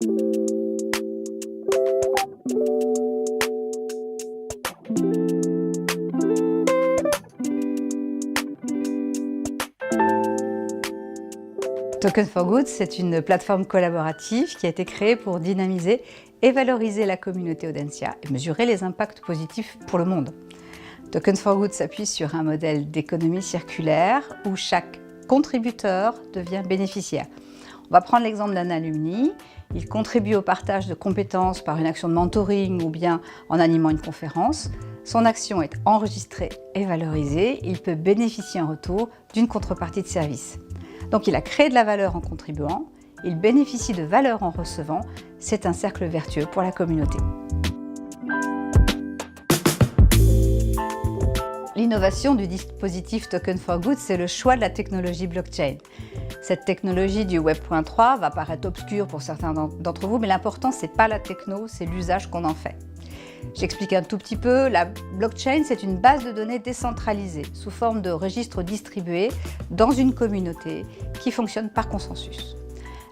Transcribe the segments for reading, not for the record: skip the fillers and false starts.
Token for Good, c'est une plateforme collaborative qui a été créée pour dynamiser et valoriser la communauté Audencia et mesurer les impacts positifs pour le monde. Token for Good s'appuie sur un modèle d'économie circulaire où chaque contributeur devient bénéficiaire. On va prendre l'exemple d'un alumni. Il contribue au partage de compétences par une action de mentoring ou bien en animant une conférence. Son action est enregistrée et valorisée. Il peut bénéficier en retour d'une contrepartie de service. Donc il a créé de la valeur en contribuant, il bénéficie de valeur en recevant. C'est un cercle vertueux pour la communauté. L'innovation du dispositif Token for Good, c'est le choix de la technologie blockchain. Cette technologie du Web.3 va paraître obscure pour certains d'entre vous, mais l'important, ce n'est pas la techno, c'est l'usage qu'on en fait. J'explique un tout petit peu. La blockchain, c'est une base de données décentralisée sous forme de registres distribués dans une communauté qui fonctionne par consensus.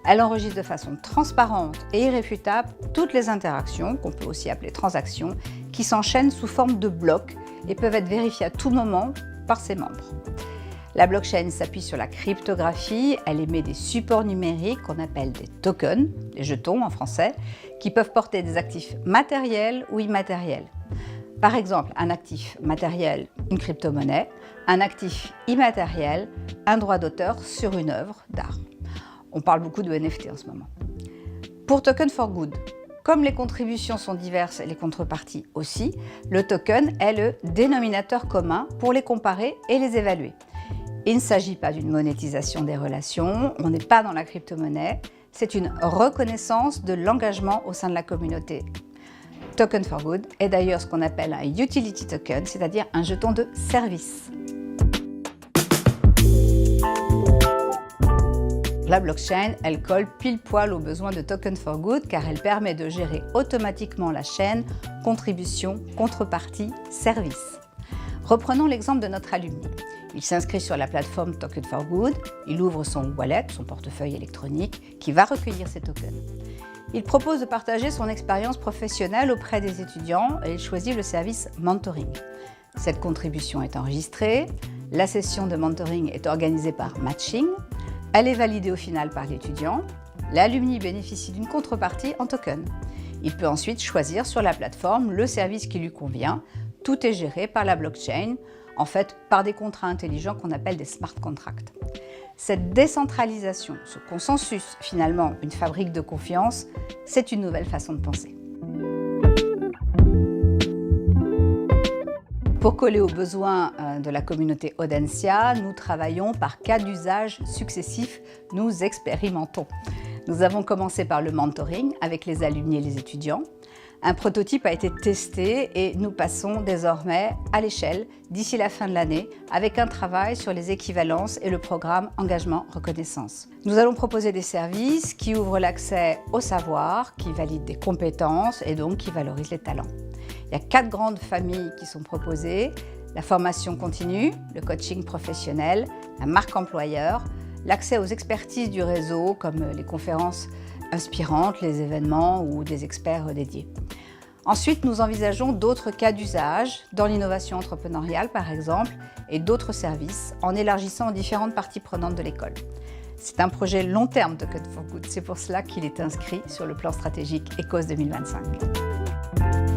Elle enregistre de façon transparente et irréfutable toutes les interactions, qu'on peut aussi appeler transactions, qui s'enchaînent sous forme de blocs et peuvent être vérifiées à tout moment par ses membres. La blockchain s'appuie sur la cryptographie, elle émet des supports numériques qu'on appelle des tokens, des jetons en français, qui peuvent porter des actifs matériels ou immatériels. Par exemple, un actif matériel, une crypto-monnaie, un actif immatériel, un droit d'auteur sur une œuvre d'art. On parle beaucoup de NFT en ce moment. Pour Token for Good, comme les contributions sont diverses et les contreparties aussi, le token est le dénominateur commun pour les comparer et les évaluer. Il ne s'agit pas d'une monétisation des relations, on n'est pas dans la crypto-monnaie, c'est une reconnaissance de l'engagement au sein de la communauté. Token for Good est d'ailleurs ce qu'on appelle un utility token, c'est-à-dire un jeton de service. La blockchain, elle colle pile poil aux besoins de Token for Good car elle permet de gérer automatiquement la chaîne contribution, contrepartie, service. Reprenons l'exemple de notre alumni. Il s'inscrit sur la plateforme Token for Good, il ouvre son wallet, son portefeuille électronique, qui va recueillir ses tokens. Il propose de partager son expérience professionnelle auprès des étudiants et il choisit le service mentoring. Cette contribution est enregistrée, la session de mentoring est organisée par matching, elle est validée au final par l'étudiant, l'alumni bénéficie d'une contrepartie en token. Il peut ensuite choisir sur la plateforme le service qui lui convient, tout est géré par la blockchain, en fait par des contrats intelligents qu'on appelle des smart contracts. Cette décentralisation, ce consensus, finalement une fabrique de confiance, c'est une nouvelle façon de penser. Pour coller aux besoins de la communauté Audencia, nous travaillons par cas d'usage successifs, nous expérimentons. Nous avons commencé par le mentoring avec les alumni et les étudiants. Un prototype a été testé et nous passons désormais à l'échelle d'ici la fin de l'année avec un travail sur les équivalences et le programme Engagement Reconnaissance. Nous allons proposer des services qui ouvrent l'accès au savoir, qui valident des compétences et donc qui valorisent les talents. Il y a 4 grandes familles qui sont proposées, la formation continue, le coaching professionnel, la marque employeur, l'accès aux expertises du réseau comme les conférences inspirantes, les événements ou des experts dédiés. Ensuite, nous envisageons d'autres cas d'usage dans l'innovation entrepreneuriale par exemple et d'autres services en élargissant aux différentes parties prenantes de l'école. C'est un projet long terme de Token for Good, c'est pour cela qu'il est inscrit sur le plan stratégique ECOS 2025.